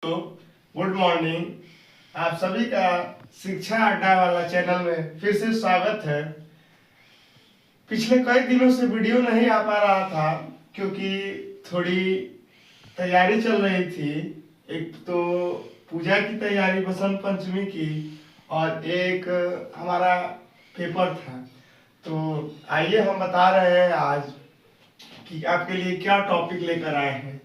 तो good morning. आप सभी का शिक्षा अड्डा वाला चैनल में फिर से स्वागत है। पिछले कई दिनों से वीडियो नहीं आ पा रहा था क्योंकि थोड़ी तैयारी चल रही थी। एक तो पूजा की तैयारी बसंत पंचमी की, और एक हमारा पेपर था। तो आइए हम बता रहे हैं आज कि आपके लिए क्या टॉपिक लेकर आए हैं।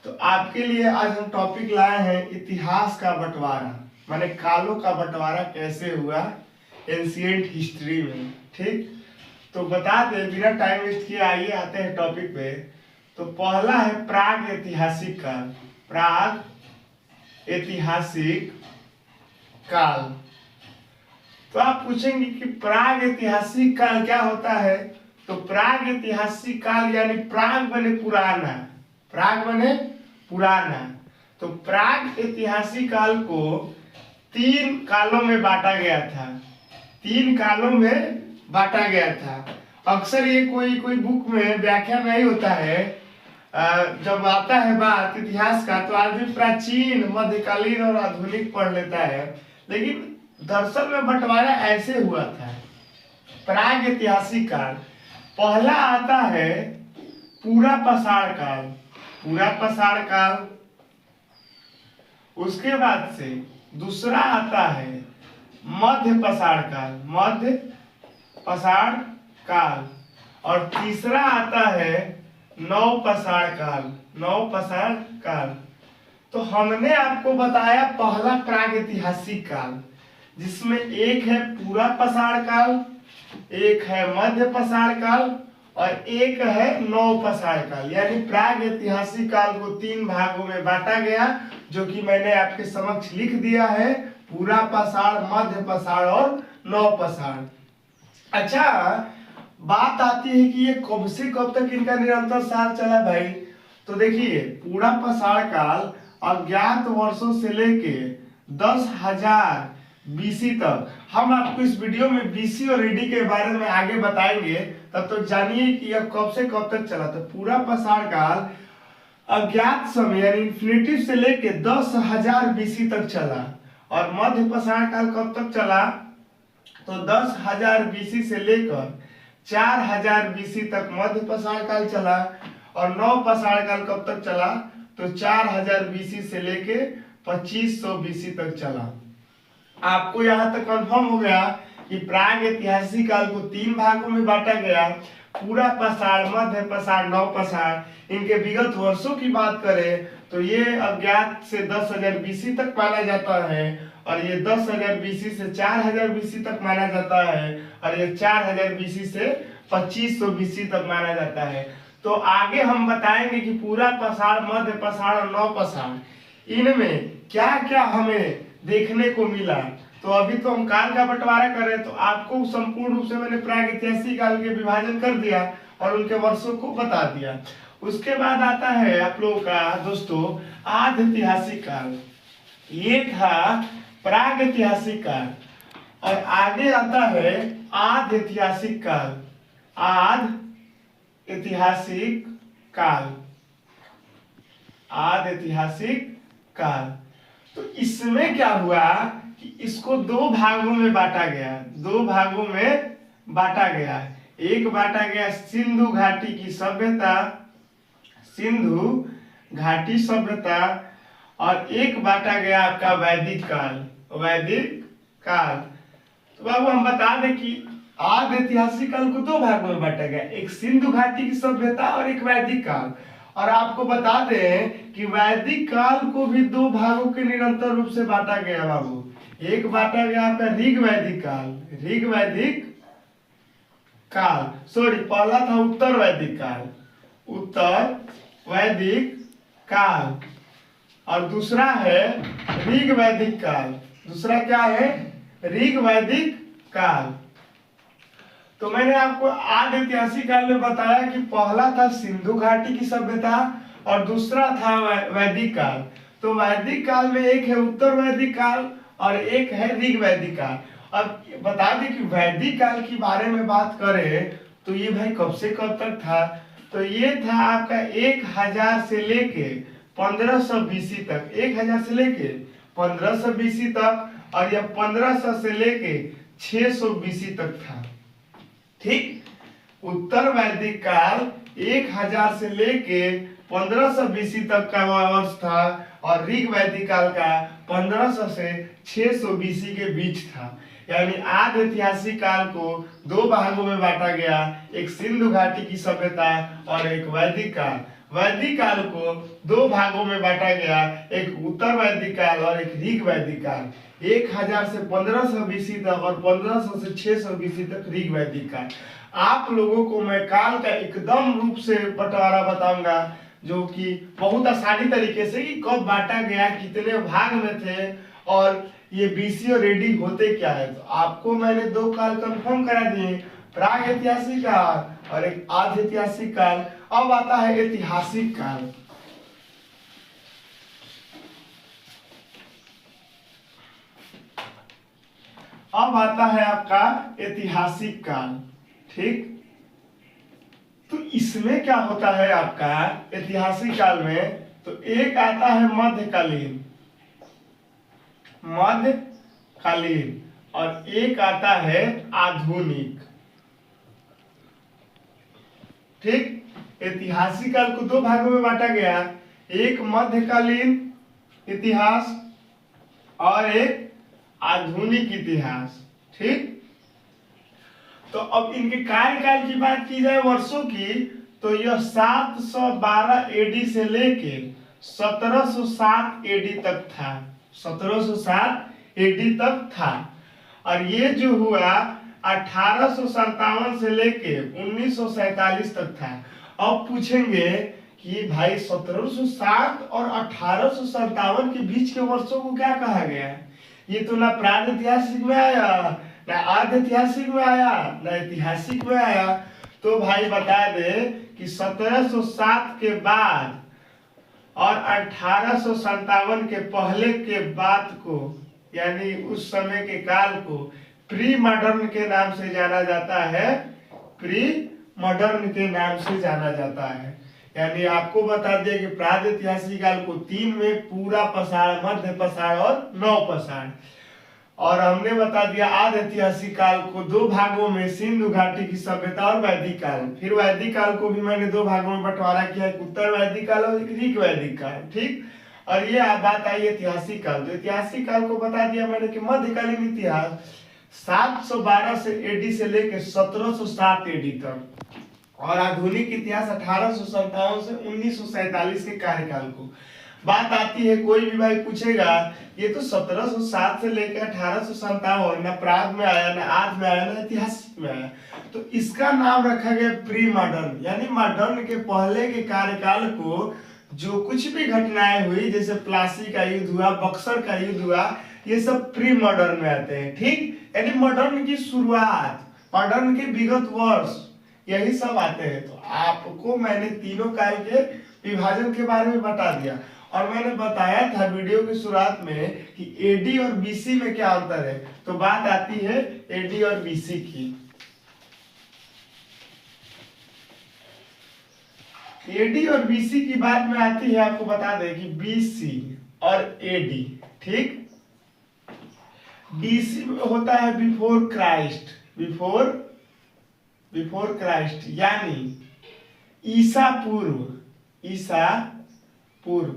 तो आपके लिए आज हम टॉपिक लाए हैं इतिहास का बंटवारा, माने कालों का बंटवारा कैसे हुआ एंशिएंट हिस्ट्री में। ठीक, तो बता दें बिना टाइम वेस्ट किए, आइए आते हैं टॉपिक पे। तो पहला है प्राग ऐतिहासिक काल। प्राग ऐतिहासिक काल। तो आप पूछेंगे कि प्राग ऐतिहासिक काल क्या होता है। तो प्राग ऐतिहासिक काल यानी प्राग बने पुराना, प्राग बने पुराना। तो प्राग ऐतिहासिक काल को 3 कालों में बांटा गया था। 3 कालों में बांटा गया था। अक्सर ये कोई बुक में व्याख्या नहीं होता है। जब आता है बात इतिहास का तो आदमी प्राचीन, मध्यकालीन और आधुनिक पढ़ लेता है, लेकिन दरअसल में बंटवारा ऐसे हुआ था। प्राग ऐतिहासिक काल पहला आता है पूरा पसार काल। पूरा पसार काल। उसके बाद से दूसरा आता है मध्य पसार काल। मध्य पसार काल। और तीसरा आता है नव पसार काल। नव पसार काल। तो हमने आपको बताया पहला प्राग ऐतिहासिक काल, जिसमें एक है पूरा पसार काल, एक है मध्य पसार काल और एक है नव पसार काल। यानी प्राग ऐतिहासिक काल को 3 भागों में बांटा गया, जो कि मैंने आपके समक्ष लिख दिया है। पूरा पसार, मध्य पसार और नव पसार। अच्छा, बात आती है कि ये कब से कब तक इनका निरंतर साथ चला भाई। तो देखिए, पूरा पसार काल अज्ञात वर्षों से लेके 10,000 बीसी तक। हम आपको इस वीडियो में बीसी और एडी के बारे में आगे बताएंगे, तब तो जानिए कि यह कब से कब तक चला। तो पूरा पसार काल अज्ञात समय यानी इन्फिनिटिव से लेके 10,000 बीसी तक चला। और मध्य पसार काल कब तक चला, तो 10,000 बीसी से लेकर 4,000 बीसी तक मध्य पसार काल चला। और नव पसार काल कब तक चला, तो 4,000 बीसी से लेके 2500 बीसी तक चला। आपको यहाँ तक कंफर्म हो गया कि प्राग ऐतिहासिक काल को 3 भागों में बांटा गया। पूरा पसार, मध्य पसार, नव पसार। इनके विगत वर्षों की बात करें तो ये अज्ञात से 10,000 बीसी तक माना जाता है, और ये 10,000 बीसी से 4,000 बीसी तक माना जाता है, और ये 4,000 बीसी से 2500 बीसी तक माना जाता है। तो आगे हम बताएंगे कि पूरा पसार, मध्य पसार और नव पसार, इनमें क्या क्या हमें देखने को मिला। तो अभी तो हम काल का बंटवारा कर रहे हैं, तो आपको संपूर्ण रूप से मैंने प्राग ऐतिहासिक काल के विभाजन कर दिया और उनके वर्षों को बता दिया। उसके बाद आता है आप लोगों का दोस्तों आद्य ऐतिहासिक काल। ये था प्राग ऐतिहासिक काल, और आगे आता है आद्य ऐतिहासिक काल। आद्य ऐतिहासिक काल। आद्य ऐतिहासिक काल। तो इसमें क्या हुआ कि इसको 2 भागों में बांटा गया। 2 भागों में बांटा गया। एक बांटा गया सिंधु घाटी की सभ्यता, सिंधु घाटी सभ्यता, और एक बांटा गया आपका वैदिक काल। वैदिक काल। तो बाबू हम बता दें कि आद्य ऐतिहासिक काल को 2 भागों में बांटा गया, एक सिंधु घाटी की सभ्यता और एक वैदिक काल। और आपको बता दें कि वैदिक काल को भी 2 भागों के निरंतर रूप से बांटा गया बाबू। एक बांटा गया आपका ऋग वैदिक काल। ऋग वैदिक काल, सॉरी, पहला था उत्तर वैदिक काल। उत्तर वैदिक काल। और दूसरा है ऋग वैदिक काल। दूसरा क्या है, ऋग वैदिक काल। तो मैंने आपको आद्य ऐतिहासिक काल में बताया कि पहला था सिंधु घाटी की सभ्यता और दूसरा था वैदिक काल। तो वैदिक काल में एक है उत्तर वैदिक काल और एक है ऋग वैदिक काल। अब बता दें कि वैदिक काल के बारे में बात करें तो ये भाई कब से कब तक था। तो ये था आपका 1000 से लेके 1500 BC तक, 1000 से लेके 1500 BC तक, और यह 1500 से लेके 600 BC तक था। ठीक, उत्तर वैदिक काल 1000 से लेके 1500 BC तक का वर्ष था, और ऋग वैदिक काल का 1500 से 600 BC के बीच था। यानी आदि ऐतिहासिक काल को दो भागों में बांटा गया, एक सिंधु घाटी की सभ्यता और एक वैदिक काल। वैदिक काल को दो भागों में बांटा गया, एक उत्तर वैदिक काल और एक ऋग वैदिक काल। 1000 से 1500 BC तक और 1500 से 600 BC तक ऋग वैदिक काल। आप लोगों को मैं काल का एकदम रूप से बंटवारा बताऊंगा, जो कि बहुत आसानी तरीके से कि कब बांटा गया, कितने भाग में थे, और ये बीसी और एडी होते क्या है। तो आपको मैंने दो काल कंफर्म करा दिए, प्राग ऐतिहासिक काल और एक आधि ऐतिहासिक काल। अब आता है ऐतिहासिक काल। अब आता है आपका ऐतिहासिक काल। ठीक, तो इसमें क्या होता है आपका ऐतिहासिक काल में, तो एक आता है मध्यकालीन, मध्यकालीन, और एक आता है आधुनिक। ठीक, ऐतिहासिक काल को दो भागों में बांटा गया, एक मध्यकालीन इतिहास और एक आधुनिक इतिहास। ठीक, तो अब इनके कार्यकाल की बात की जाए वर्षों की, तो यह 712 एडी से लेके 1707 एडी तक था, 1707 एडी तक था। और ये जो हुआ 1857 से लेके 1947 तक था। अब पूछेंगे कि भाई 1707 और 1857 के बीच के वर्षों को क्या कहा गया है? ये तो ना प्राग ऐतिहासिक में आया, ना आधि ऐतिहासिक में आया, ना ऐतिहासिक में आया। तो भाई बता दे कि 1707 के बाद और 1857 के पहले के बाद को, यानी उस समय के काल को प्री मॉडर्न के नाम से जाना जाता है, प्री मॉडर्न के नाम से जाना जाता है। यानी आपको बता दिया कि प्राग ऐतिहासिक काल को 3 में पूरा पसार, मध्य पसार और नव पसार, और हमने बता दिया आधि ऐतिहासिक काल को दो भागों में, सिंधु घाटी की सभ्यता और वैदिक काल। फिर वैदिक काल को भी मैंने दो भागों में बंटवारा किया, एक उत्तर वैदिक काल और एक ऋग वैदिक काल। ठीक, और ये बात आई ऐतिहासिक काल। तो ऐतिहासिक काल को बता दिया मैंने कि मध्यकालीन इतिहास 712 से एडी से लेकर 1707 एडी तक, और आधुनिक इतिहास 1857 से 1947 के कार्यकाल को। बात आती है, कोई भी भाई पूछेगा ये तो 1707 से लेकर 1857 ना प्राग में आया, ना आधि में आया, ना ऐतिहासिक में आया, तो इसका नाम रखा गया प्री मॉडर्न। यानी मॉडर्न के पहले के कार्यकाल को जो कुछ भी घटनाएं हुई, जैसे प्लासी का युद्ध हुआ, बक्सर का युद्ध हुआ, ये सब प्री मॉडर्न में आते हैं। ठीक, यानी मॉडर्न की शुरुआत, मॉडर्न के विगत वर्ष, यही सब आते हैं। तो आपको मैंने तीनों काल के विभाजन के बारे में बता दिया, और मैंने बताया था वीडियो की शुरुआत में कि एडी और बीसी में क्या अंतर है। तो बात आती है एडी और बीसी की। एडी और बीसी की बात में आती है, आपको बता दें कि बीसी और एडी, ठीक, बीसी होता है बिफोर क्राइस्ट, बिफोर क्राइस्ट, यानी ईसा पूर्व, ईसा पूर्व।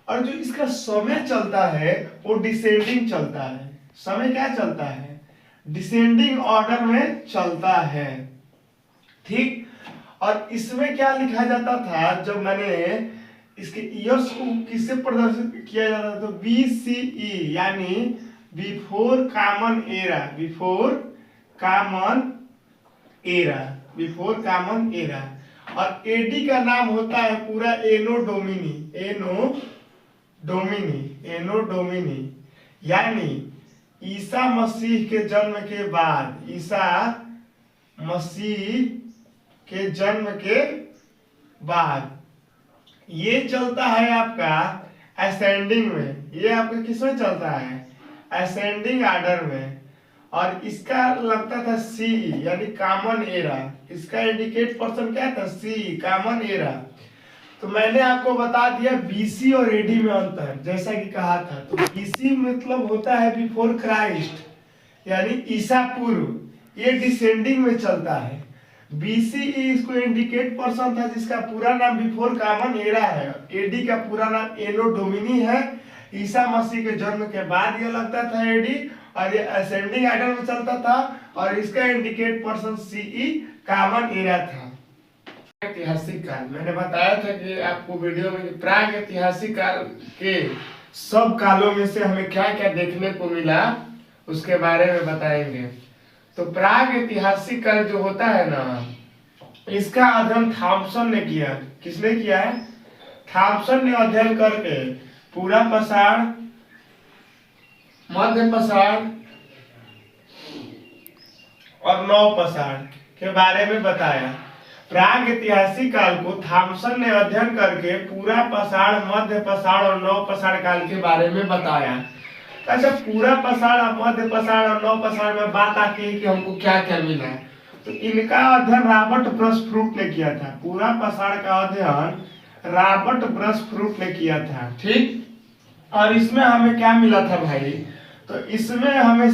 और जो इसका समय चलता है वो डिसेंडिंग चलता है। समय क्या चलता है? डिसेंडिंग ऑर्डर में चलता है। ठीक, और इसमें क्या लिखा जाता था, जब मैंने इसके ईयर्स को किससे प्रदर्शित किया जाता था, तो BCE, यानी before common era, before common era, before common era. और एडी का नाम होता है पूरा एनो डोमिनी, एनो डोमिनी, यानी ईसा मसीह के जन्म के बाद, ईसा मसीह के जन्म के बाद। ये चलता है आपका असेंडिंग में, ये आपका किसमें चलता है? असेंडिंग ऑर्डर में। और इसका लगता था CE, यानी कॉमन एरा। इसका इंडिकेट पर्सन क्या था? CE, common era. तो मैंने आपको बता दिया बीसी और एडी में अंतर, जैसा कि कहा था। तो बीसी मतलब होता है बिफोर क्राइस्ट, यानी ईसा पूर्व, ये डिसेंडिंग में चलता है। बीसी इसको इंडिकेट पर्सन था जिसका पूरा नाम बिफोर कॉमन एरा है। एडी का पूरा नाम एनो डोमिनी है। ईसा मसीह के जन्म के बाद ये लगता था एडी, और ये असेंडिंग आर्डर में चलता था, और इसका indicate person CE common era था। ऐतिहासिक काल, मैंने बताया था कि आपको वीडियो में प्राग ऐतिहासिक काल के सब कालों में से हमें क्या क्या देखने को मिला उसके बारे में बताएंगे। तो प्राग ऐतिहासिक काल जो होता है ना, इसका अध्ययन थॉमसन ने किया। किसने किया है? थॉमसन ने अध्ययन करके पूरा पसार, मध्य पसार और नौ पसार के बारे में बताया। प्राग ऐतिहासिक काल को थॉमसन ने अध्ययन करके पूरा पसार, मध्य पसार और नौ पसार काल के बारे में बताया। अच्छा, पूरा पसार, मध्य पसार और नौ पसार में बात आती है कि हमको क्या क्या मिला है। तो इनका अध्ययन रॉबर्ट ब्रशफ्रूट ने किया था। पूरा पसार का अध्ययन रॉबर्ट ब्रशफ्रूट ने किया था, ठीक। और इसमें हमें क्या मिला था भाई? तो इसमें हमें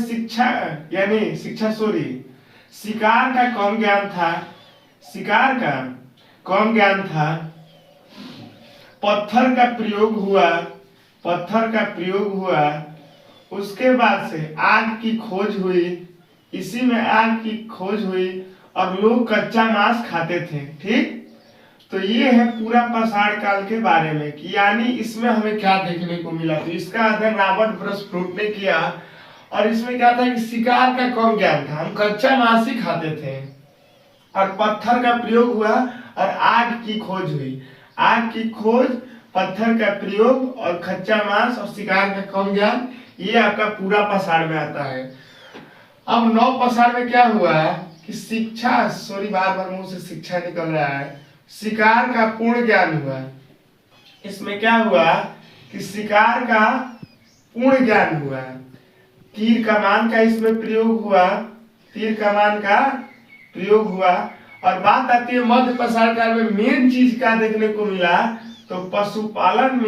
शिकार का कम ज्ञान था। शिकार का कम ज्ञान था। पत्थर का प्रयोग हुआ। उसके बाद से आग की खोज हुई। इसी में आग की खोज हुई और लोग कच्चा मांस खाते थे, ठीक। तो ये है पूरा पसार काल के बारे में कि यानी इसमें हमें क्या देखने को मिला। तो इसका अध्ययन रॉबर्ट ब्रशफ्रूट ने किया। और इसमें क्या था कि शिकार का कम ज्ञान था, हम कच्चा मांस ही खाते थे। और पत्थर का प्रयोग हुआ और आग की खोज हुई। आग की खोज, पत्थर का प्रयोग और कच्चा मांस और शिकार का कम ज्ञान, ये आपका पूरा पसार में आता है। अब नौ पसार में क्या हुआ कि बार बार मुंह से शिक्षा निकल रहा है। शिकार का पूर्ण ज्ञान हुआ। इसमें क्या हुआ कि शिकार का पूर्ण ज्ञान हुआ। तीर कमान का इसमें प्रयोग हुआ। और बात आती है मध्य पसार काल में मेन चीज क्या देखने को मिला? तो पशुपालन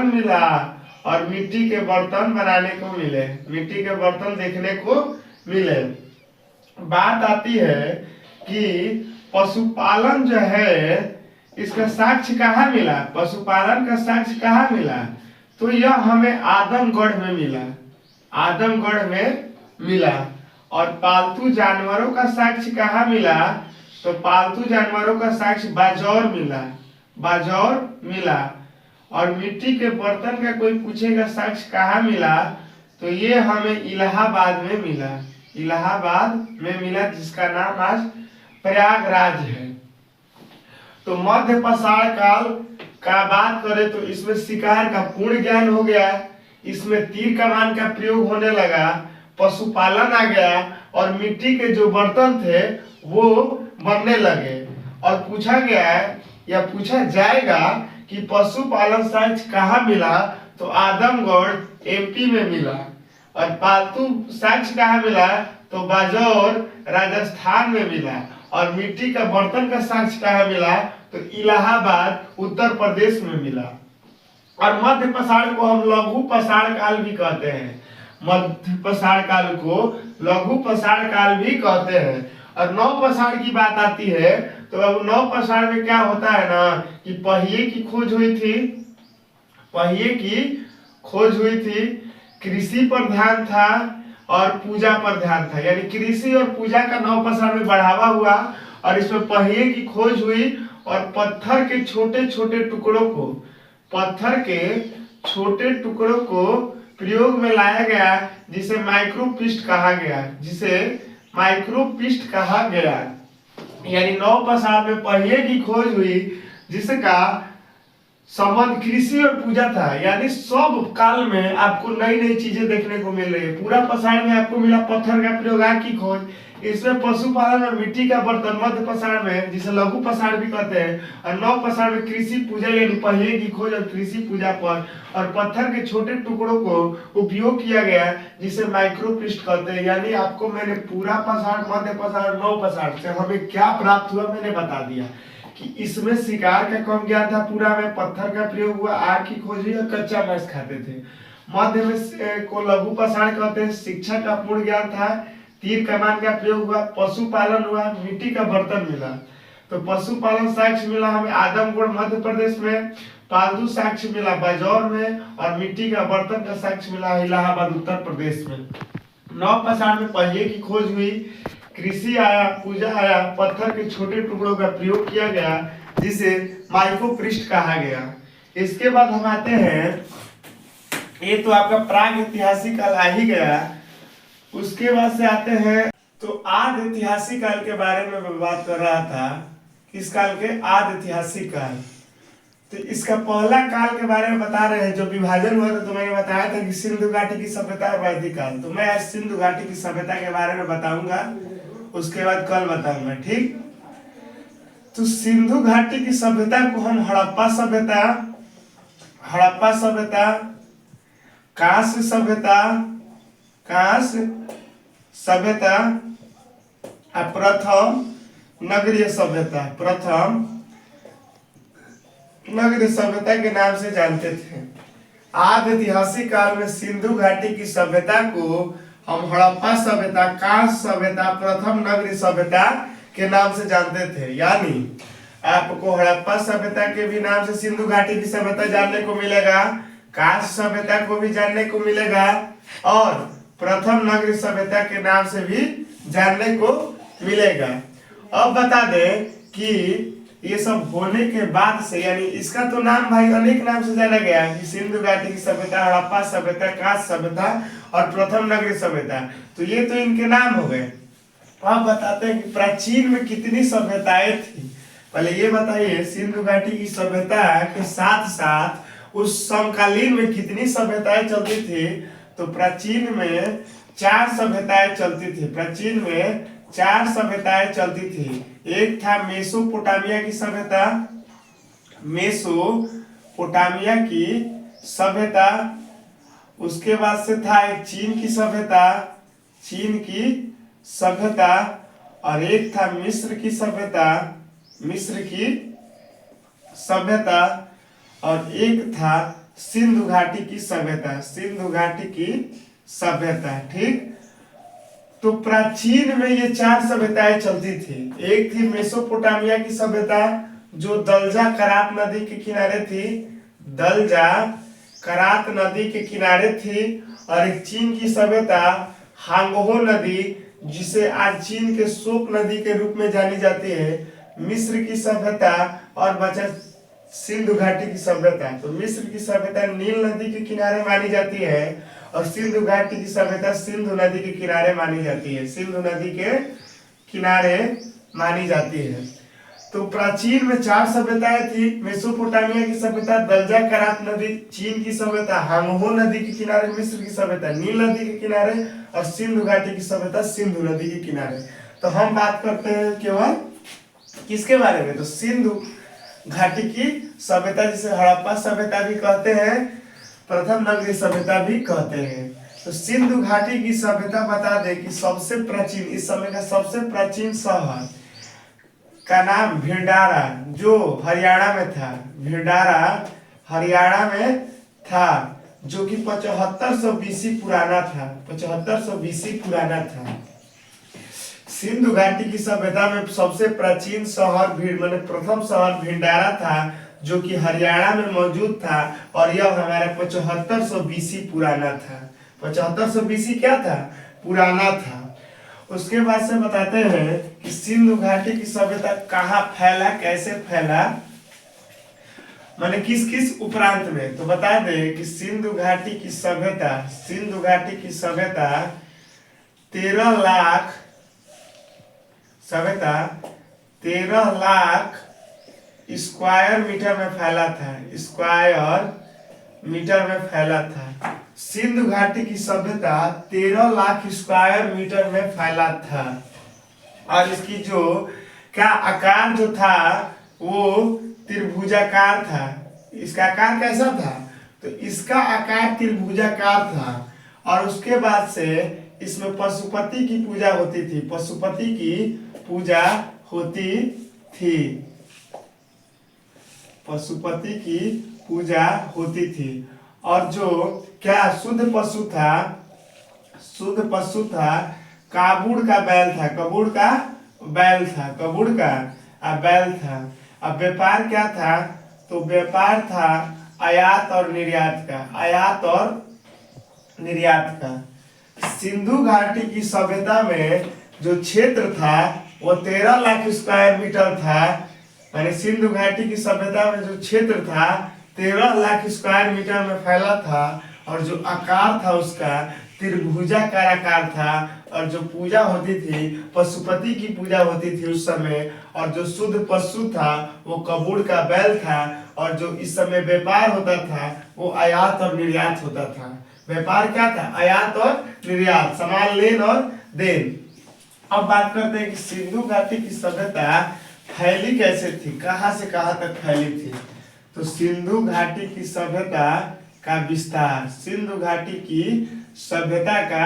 मिला और मिट्टी के बर्तन बनाने को मिले, मिट्टी के बर्तन देखने को मिले। बात आती है कि पशुपालन जो है इसका साक्ष्य कहाँ मिला? पशुपालन का साक्ष्य कहाँ मिला? तो यह हमें आदमगढ़ में मिला। और पालतू जानवरों का साक्ष्य कहाँ मिला? तो पालतू जानवरों का साक्ष्य बाजौर मिला। और मिट्टी के बर्तन का कोई पूछेगा साक्ष्य कहाँ मिला? तो ये हमें इलाहाबाद में मिला, जिसका नाम आज प्रयागराज है। तो मध्य पसार काल का बात करें तो इसमें शिकार का पूर्ण ज्ञान हो गया। इसमें तीर कमान का प्रयोग होने लगा, पशुपालन आ गया और मिट्टी के जो बर्तन थे वो बनने लगे। और पूछा गया है या पूछा जाएगा कि पशुपालन साक्ष्य कहाँ मिला? तो आदमगढ़ एमपी में मिला। और पालतू साक्ष्य कहाँ मिला? तो बाजौर राजस्थान में मिला। और मिट्टी का बर्तन का साक्ष्य कहाँ मिला? तो इलाहाबाद उत्तर प्रदेश में मिला। और मध्य पसार को हम लघु पसार काल भी कहते हैं। मध्य पसार काल को लघु पसार काल भी कहते हैं। और नौ पसार की बात आती है तो अब नौ पसार में क्या होता है ना कि पहिए की खोज हुई थी। कृषि पर ध्यान था और पूजा पर ध्यान था, यानी कृषि और पूजा का नौ पसार में बढ़ावा हुआ। और इसमें पहिए की खोज हुई और पत्थर के छोटे छोटे टुकड़ों को प्रयोग में लाया गया, जिसे माइक्रोपिस्ट कहा गया। यानी नौ पसार में पहिए की खोज हुई जिसका संबंध कृषि और पूजा था। यानी सब काल में आपको नई नई चीजें देखने को मिल रही है। पूरा पसार में आपको मिला पत्थर का प्रयोग, आग की खोज। इसमें पशुपालन और मिट्टी का बर्तन मध्य पसार में, जिसे लघु पसार भी कहते हैं। और नौ पसार में कृषि पूजा यानी पहिए की खोज और कृषि पूजा पर और पत्थर के छोटे टुकड़ों को उपयोग किया गया, जिसे माइक्रोपिस्ट कहते हैं। यानी आपको मैंने पूरा पसार, मध्य पसार, नौ पसार से हमें क्या प्राप्त हुआ मैंने बता दिया कि इसमें शिकार का कम ज्ञान था, पूरा में पत्थर का प्रयोग हुआ, आग की खोज हुई और कच्चा मांस खाते थे। मध्य में को लघु पाषाण कहते हैं, शिक्षा का पूर्ण ज्ञान था, तीर कमान का प्रयोग हुआ, पशुपालन हुआ, मिट्टी का बर्तन मिला। तो पशुपालन साक्ष्य मिला हमें आदमगढ़ मध्य प्रदेश में, पालतू साक्ष्य मिला बाजौर में, और मिट्टी का बर्तन का साक्ष्य मिला इलाहाबाद उत्तर प्रदेश में। नव पाषाण में पहिए की खोज हुई, कृषि आया, पूजा आया, पत्थर के छोटे टुकड़ों का प्रयोग किया गया जिसे माइक्रोपृष्ठ कहा गया। इसके बाद हम आते हैं, ये तो आपका प्राग ऐतिहासिक काल आ ही गया। उसके बाद से आते हैं तो आद ऐतिहासिक काल के बारे में मैं बात कर रहा था। किस काल के? आद ऐतिहासिक काल। तो इसका पहला काल के बारे में बता रहे हैं, जो विभाजन हुआ था तो मैंने बताया था कि सिंधु घाटी की सभ्यता और वैदिक काल। तो मैं आज सिंधु घाटी की सभ्यता के बारे में बताऊंगा, उसके बाद कल बताऊंगा, ठीक। तो सिंधु घाटी की सभ्यता को हम हड़प्पा सभ्यता, कांस्य सभ्यता, प्रथम नगरीय सभ्यता के नाम से जानते थे। आदि ऐतिहासिक काल में सिंधु घाटी की सभ्यता को हम हड़प्पा सभ्यता, कांस्य सभ्यता, प्रथम नगरीय सभ्यता के नाम से जानते थे। यानी आपको हड़प्पा सभ्यता के भी नाम से सिंधु घाटी की सभ्यता जानने को मिलेगा, कांस्य सभ्यता को भी जानने को मिलेगा, और प्रथम नगरीय सभ्यता के नाम से भी जानने को मिलेगा। अब बता दें कि ये सब होने के बाद से, यानी इसका तो नाम भाई अनेक नाम से जाना गया कि सिंधु घाटी की सभ्यता, हड़प्पा सभ्यता, कांस्य सभ्यता और प्रथम नगरीय सभ्यता। तो ये तो इनके नाम हो गए। अब बताते हैं कि प्राचीन में कितनी सभ्यताएं थी। पहले ये बताइए, सिंधु घाटी की सभ्यता के साथ साथ उस समकालीन में कितनी सभ्यताएं चलती थी। तो प्राचीन में 4 सभ्यताएं चलती थी। प्राचीन में 4 सभ्यताएं चलती थी। एक था मेसोपोटामिया की सभ्यता, मेसोपोटामिया की सभ्यता। उसके बाद से था एक चीन की सभ्यता, चीन की सभ्यता, और एक था मिस्र की सभ्यता, मिस्र की सभ्यता, और एक था सिंधु घाटी की सभ्यता, सिंधु घाटी की सभ्यता, ठीक। तो प्राचीन में ये 4 सभ्यताएं चलती थी। एक थी मेसोपोटामिया की सभ्यता जो दलजा करात नदी के किनारे थी, दलजा करात नदी के किनारे थी। और एक चीन की सभ्यता हांगहो नदी, जिसे आज चीन के शोक नदी के रूप में जानी जाती है। मिस्र की सभ्यता, और बचा सिंधु घाटी की सभ्यता। तो मिस्र की सभ्यता नील नदी के किनारे मानी जाती है, और सिंधु घाटी की सभ्यता सिंधु नदी के किनारे मानी जाती है, सिंधु नदी के किनारे मानी जाती है। तो प्राचीन में 4 सभ्यताएं थी। मेसोपोटामिया की सभ्यता, दलजा करात नदी, चीन की सभ्यता, हांगहो नदी के किनारे, मिस्र की सभ्यता नील नदी के किनारे, और सिंधु घाटी की सभ्यता सिंधु नदी के किनारे। तो हम बात करते हैं केवल किसके बारे में? तो सिंधु घाटी की सभ्यता, जिसे हड़प्पा सभ्यता भी कहते हैं, प्रथम नगरीय सभ्यता भी कहते हैं। तो सिंधु घाटी की सभ्यता बता दें कि सबसे प्राचीन, इस समय का सबसे प्राचीन शहर का नाम भिंडारा, जो हरियाणा में था। भिंडारा हरियाणा में था, जो कि 7500 बीसी पुराना था, 7500 बीसी पुराना था। सिंधु घाटी की सभ्यता में सबसे प्राचीन शहर माने प्रथम शहर भिंडारा था, जो कि हरियाणा में मौजूद था, और यह हमारा 7500 बीसी पुराना था। 7500 बीसी क्या था? पुराना था। उसके बाद से बताते हैं कि सिंधु घाटी की सभ्यता कहाँ फैला, कैसे फैला, माने किस किस उपरांत में। तो बता दें कि सिंधु घाटी की सभ्यता 13 लाख स्क्वायर मीटर में फैला था, स्क्वायर मीटर में फैला था। सिंधु घाटी की सभ्यता 13 लाख स्क्वायर मीटर में फैला था, और इसकी जो क्या आकार जो था वो त्रिभुजाकार था। इसका आकार कैसा था? तो इसका आकार त्रिभुजाकार था, और उसके बाद से इसमें पशुपति की पूजा होती थी, पशुपति की पूजा होती थी। पशुपति की पूजा होती थी। और जो क्या शुद्ध पशु था काबुड़ का बैल था, कबूड़ का बैल था, कबूड़ का बैल था। अब व्यापार क्या था? तो व्यापार था आयात और निर्यात का, आयात और निर्यात का। सिंधु घाटी की सभ्यता में जो क्षेत्र था वो 13 लाख स्क्वायर मीटर था। यानी सिंधु घाटी की सभ्यता में जो क्षेत्र था 13 लाख स्क्वायर मीटर में फैला था। और जो आकार था उसका त्रिभुजाकार आकार था। और जो पूजा होती थी पशुपति की पूजा होती थी उस समय। और जो शुद्ध पशु था वो कबूड़ का बैल था। और जो इस समय व्यापार होता था वो आयात और निर्यात होता था। व्यापार क्या था? आयात और निर्यात, सामान लेन और देन। अब बात करते हैं कि सिंधु घाटी की सभ्यता फैली कैसे थी, कहां से कहां तक फैली थी। तो सिंधु घाटी की सभ्यता का विस्तार, सिंधु घाटी की सभ्यता का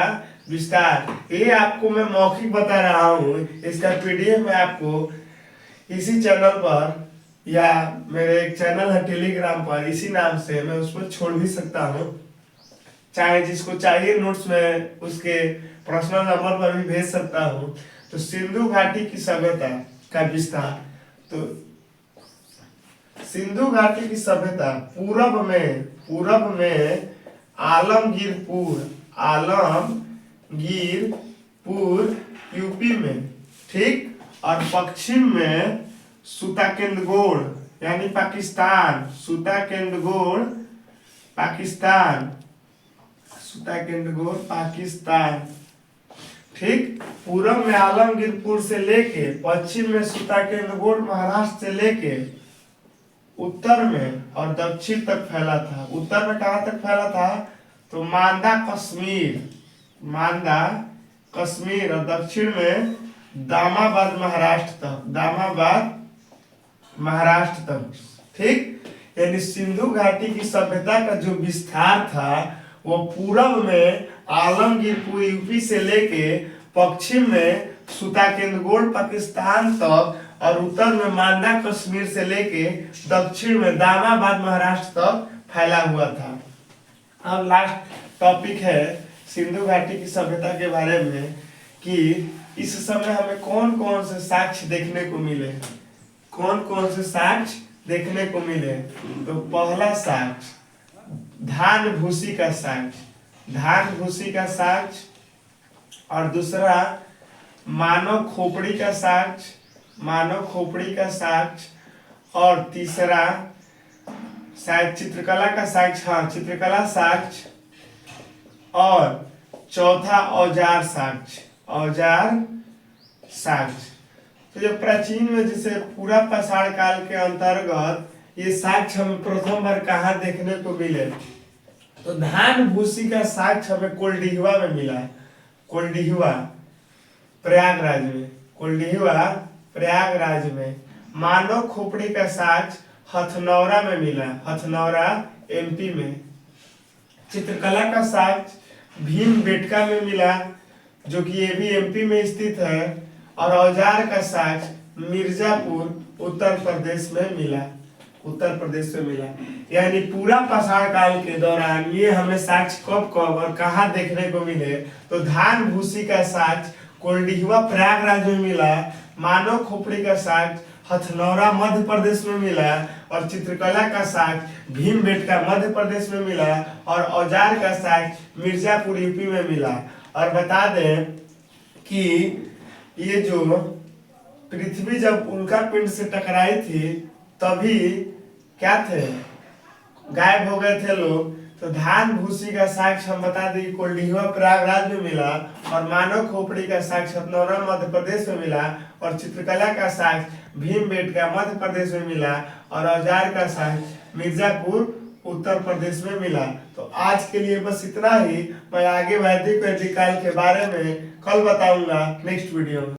विस्तार, ये आपको मैं मौखिक बता रहा हूँ। इसका पीडीएफ मैं आपको इसी चैनल पर या मेरे एक चैनल है टेलीग्राम पर, इसी नाम से मैं उसमें छोड़ भी सकता हूँ। चाहे जिसको चाहिए नोट्स में उसके पर्सनल नंबर पर भी भेज सकता हूँ। तो सिंधु घाटी की सभ्यता का विस्तार, तो सिंधु घाटी की सभ्यता पूरब में आलमगीरपुर यूपी में, ठीक, और पश्चिम में सुताकेंद्रगोड़ यानी पाकिस्तान, सुताकेंद्रगोड़ पाकिस्तान, ठीक। पूरब में आलमगीरपुर से लेके, पश्चिम में सुताकेंद्रगोड़ महाराष्ट्र से लेके उत्तर में और दक्षिण तक फैला था। उत्तर में कहां तक फैला था? तो मांदा कश्मीर और दक्षिण में दामाबाद महाराष्ट्र तक, ठीक। यानी सिंधु घाटी की सभ्यता का जो विस्तार था वो पूरब में आलमगीरपुर यूपी से लेके पश्चिम में सुताकेंद्रगोड़ पाकिस्तान तक और उत्तर में मांदा कश्मीर से लेके दक्षिण में दामाबाद महाराष्ट्र तक फैला हुआ था। अब लास्ट टॉपिक है सिंधु घाटी की सभ्यता के बारे में कि इस समय हमें कौन कौन से साक्ष्य देखने को मिले, तो पहला साक्ष्य धान भूसी का साक्ष्य, और दूसरा मानव खोपड़ी का साक्ष्य, और तीसरा शायद चित्रकला का साक्ष्य, और चौथा औजार साक्ष्य। तो जो प्राचीन में जैसे पूरा पाषाण काल के अंतर्गत ये साक्ष्य हमें प्रथम बार कहाँ देखने को मिले, तो धान भूसी का साक्ष्य हमें कोल्डिहिवा में मिला। कोल्डिहिवा प्रयागराज में। मानव खोपड़ी का साक्ष्य हथनौरा में मिला, हथनौरा एमपी में। चित्रकला का साक्ष्य भीमबेटका में मिला, जो कि ये भी एमपी में स्थित है। और औजार का साक्ष्य मिर्जापुर उत्तर प्रदेश में मिला। यानी पूरा पाषाण काल के दौरान ये हमें साक्ष्य कब और कहाँ देखने को मिले, तो धान भूसी का साक्ष्य कोल्डिहिवा प्रयागराज में मिला, मानव खोपड़ी का साक्ष्य हथनौरा मध्य प्रदेश में मिला, और चित्रकला का साक्ष्य भीमबेटका मध्य प्रदेश में मिला, और औजार का साक्ष्य मिर्जापुर यूपी में मिला। और बता दें कि ये जो पृथ्वी जब उल्का पिंड से टकराई थी तभी क्या थे, गायब हो गए थे लोग। तो धान भूसी का साक्ष्य हम बता दें कोल्डिहिवा प्रयागराज में मिला, और मानव खोपड़ी का साक्ष्य हथनौरा मध्य प्रदेश में मिला, और चित्रकला का साक्ष्य भीमबेटका मध्य प्रदेश में मिला, और औजार का साक्ष्य मिर्जापुर उत्तर प्रदेश में मिला। तो आज के लिए बस इतना ही। मैं आगे वैदिक काल के बारे में कल बताऊंगा नेक्स्ट वीडियो में।